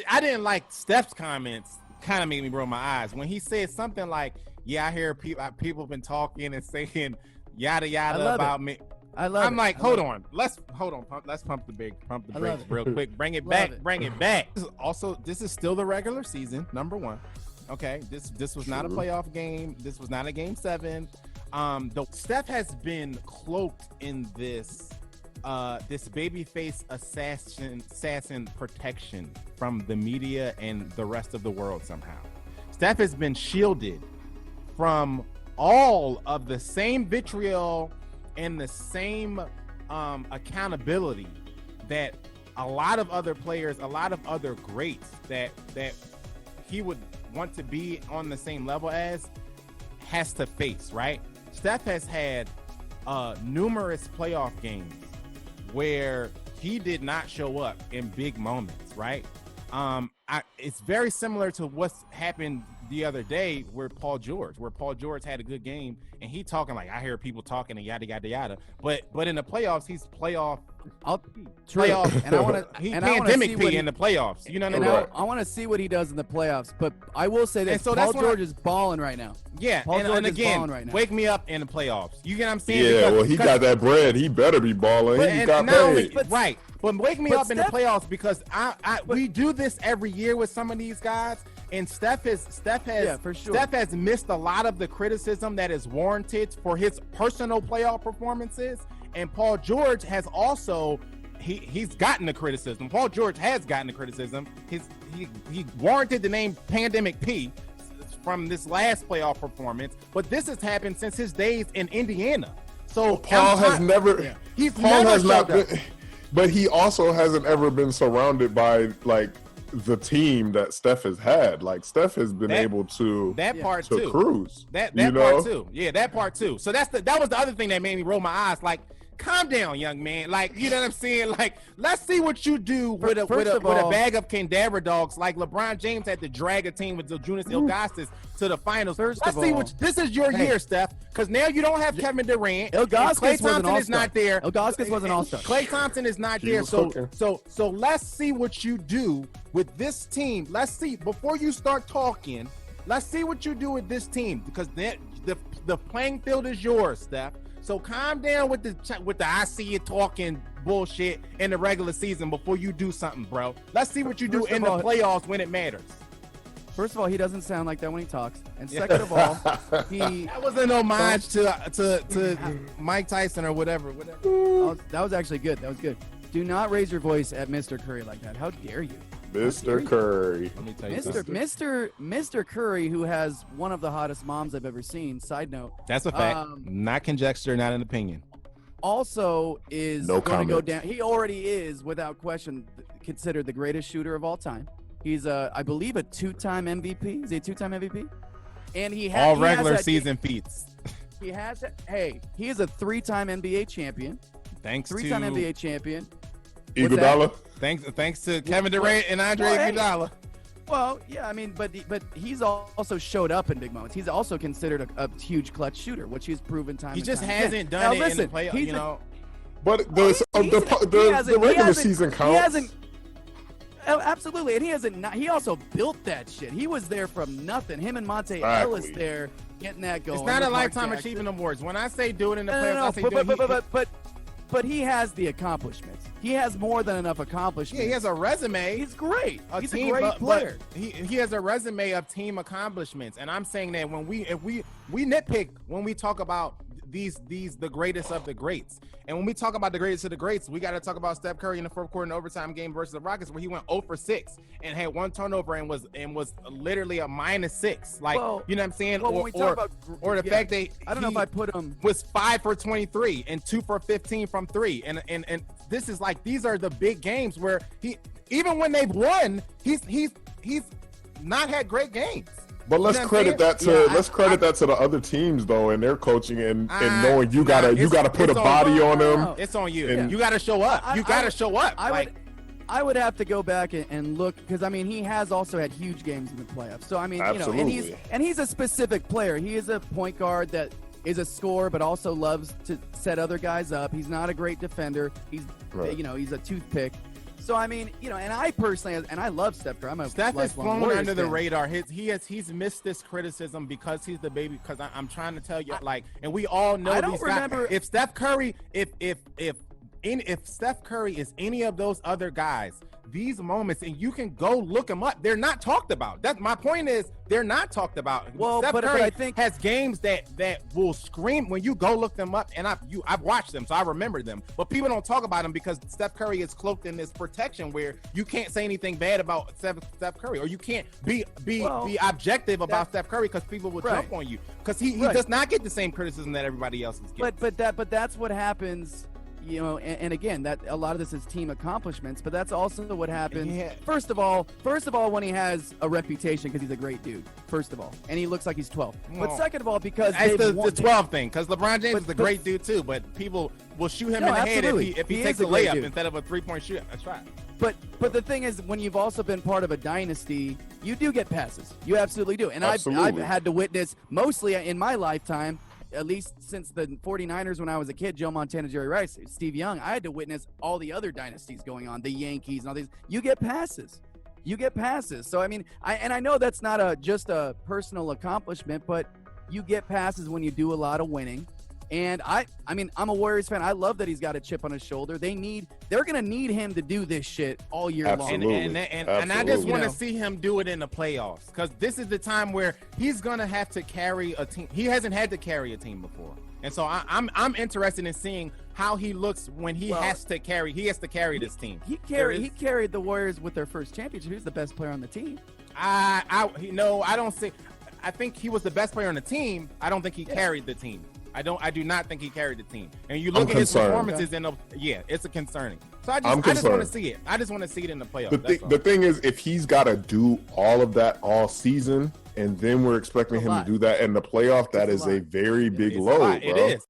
I didn't like Steph's comments. Kind of made me roll my eyes when he said something like, "Yeah, I hear people have been talking and saying yada yada about me." I'm like, hold on. Let's pump the brakes real quick. Bring it back. This is still the regular season, number one. Okay, this was not a playoff game. This was not a game 7. Steph has been cloaked in this babyface assassin protection from the media and the rest of the world somehow. Steph has been shielded from all of the same vitriol and the same accountability that a lot of other players, a lot of other greats that he would want to be on the same level as has to face, right? Steph has had numerous playoff games where he did not show up in big moments, right? It's very similar to what's happened the other day where Paul George had a good game and he talking like, I hear people talking and yada yada yada, but in the playoffs he's playoff and I want to he pandemic P in the playoffs, you know what I mean? I want to see what he does in the playoffs, but I will say this: Paul George is balling right now. Yeah, and again, right now. Wake me up in the playoffs. You get what I'm saying? Yeah, well, he got that bread. He better be balling. He got paid. Right. But wake me up in the playoffs because we do this every year with some of these guys, and Steph has missed a lot of the criticism that is warranted for his personal playoff performances. And Paul George has also he's gotten the criticism. Paul George has gotten the criticism. He warranted the name Pandemic P from this last playoff performance, but this has happened since his days in Indiana. So Paul has never. He's Paul never has not been. But he also hasn't ever been surrounded by like the team that Steph has had. Like Steph has been able to cruise. That part too. Yeah, that part too. So that was the other thing that made me roll my eyes. Like, calm down, young man. Like, you know what I'm saying? Like, let's see what you do with a bag of cadaver dogs. Like LeBron James had to drag a team with Jonas Ilgauskas to the finals. Let's see what this is your year, Steph. Because now you don't have Kevin Durant. Ilgauskas Thompson is not there. Ilgauskas was an all-star. Klay Thompson is not there. So let's see what you do with this team. Let's see before you start talking. Let's see what you do with this team because the playing field is yours, Steph. So calm down with the I see you talking bullshit in the regular season before you do something, bro. Let's see what you do in the playoffs when it matters. First of all, he doesn't sound like that when he talks, and second of all, that was an homage to Mike Tyson or whatever. That was actually good. That was good. Do not raise your voice at Mr. Curry like that. How dare you? Mr. Curry. Let me tell you something. Mr. Curry, who has one of the hottest moms I've ever seen. Side note. That's a fact. Not conjecture, not an opinion. Also is going to go down. He already is, without question, considered the greatest shooter of all time. He's I believe, a 2-time MVP. Is he a 2-time MVP? And he has all regular season feats. He has. Hey, he is a 3-time NBA champion. Thanks to 3-time NBA champion. Iguodala. Thanks to Kevin Durant and Andre Iguodala. Well, yeah, I mean, but he's also showed up in big moments. He's also considered a huge clutch shooter, which he's proven time. He and just time hasn't again. done now, it in the playoffs, you know. But the regular season counts. He hasn't. Oh, absolutely, and he hasn't. He also built that shit. He was there from nothing. Him and Monte Ellis there getting that going. It's not a lifetime achievement awards. When I say do it in the playoffs, but he has the accomplishments. He has more than enough accomplishments. Yeah, he has a resume. He's great. He's a great player. But he has a resume of team accomplishments, and I'm saying that if we nitpick when we talk about the greatest of the greats. And when we talk about the greatest of the greats, we got to talk about Steph Curry in the fourth quarter in the overtime game versus the Rockets, where he went 0 for 6 and had one turnover and was literally a -6. Like, you know what I'm saying? Or the fact that I don't know if I put him was 5 for 23 and 2 for 15 from 3. And this is like, these are the big games where he, even when they've won, he's not had great games. But let's credit that to the other teams though, and their coaching and knowing you gotta put a body on them. It's on you. You gotta show up. I would have to go back and look, because I mean he has also had huge games in the playoffs. So I mean, absolutely. you know, and he's a specific player. He is a point guard that is a scorer, but also loves to set other guys up. He's not a great defender. He's he's a toothpick. So I mean, you know, and I personally, and I love Steph Curry. Steph is flown under the radar. He's missed this criticism because he's the baby. Because I'm trying to tell you, like, and we all know. I don't remember if Steph Curry, if Steph Curry is any of those other guys. These moments, and you can go look them up. They're not talked about. That's my point. Is they're not talked about. Well, Steph but Curry I think has games that will scream when you go look them up. And I've watched them, so I remember them. But people don't talk about them because Steph Curry is cloaked in this protection where you can't say anything bad about Steph Curry, or you can't be objective about Steph Curry because people will jump on you because he does not get the same criticism that everybody else is getting. But that's what happens. You know, and again, that a lot of this is team accomplishments, but that's also what happens. Yeah. First of all, when he has a reputation because he's a great dude. First of all, and he looks like he's 12. But second of all, because that's the 12 thing, because LeBron James is a great dude too, but people will shoot him in the head if he takes a layup instead of a 3-point shot. That's right. But the thing is, when you've also been part of a dynasty, you do get passes. You absolutely do. And I've had to witness mostly in my lifetime. At least since the 49ers when I was a kid, Joe Montana, Jerry Rice, Steve Young, I had to witness all the other dynasties going on, the Yankees and all these. You get passes. So, I mean, I know that's not just a personal accomplishment, but you get passes when you do a lot of winning. And I mean, I'm a Warriors fan. I love that he's got a chip on his shoulder. They're going to need him to do this shit all year long. And I just want to see him do it in the playoffs because this is the time where he's going to have to carry a team. He hasn't had to carry a team before. And so I'm interested in seeing how he looks when he has to carry this team. He carried the Warriors with their first championship. He was the best player on the team. I don't see. I think he was the best player on the team. I don't think he carried the team. I do not think he carried the team. And you look at his performances it's a concerning. So I just want to see it. I just want to see it in the playoffs. The thing is, if he's got to do all of that all season, and then we're expecting him to do that in the playoff, that is a very big load. It is.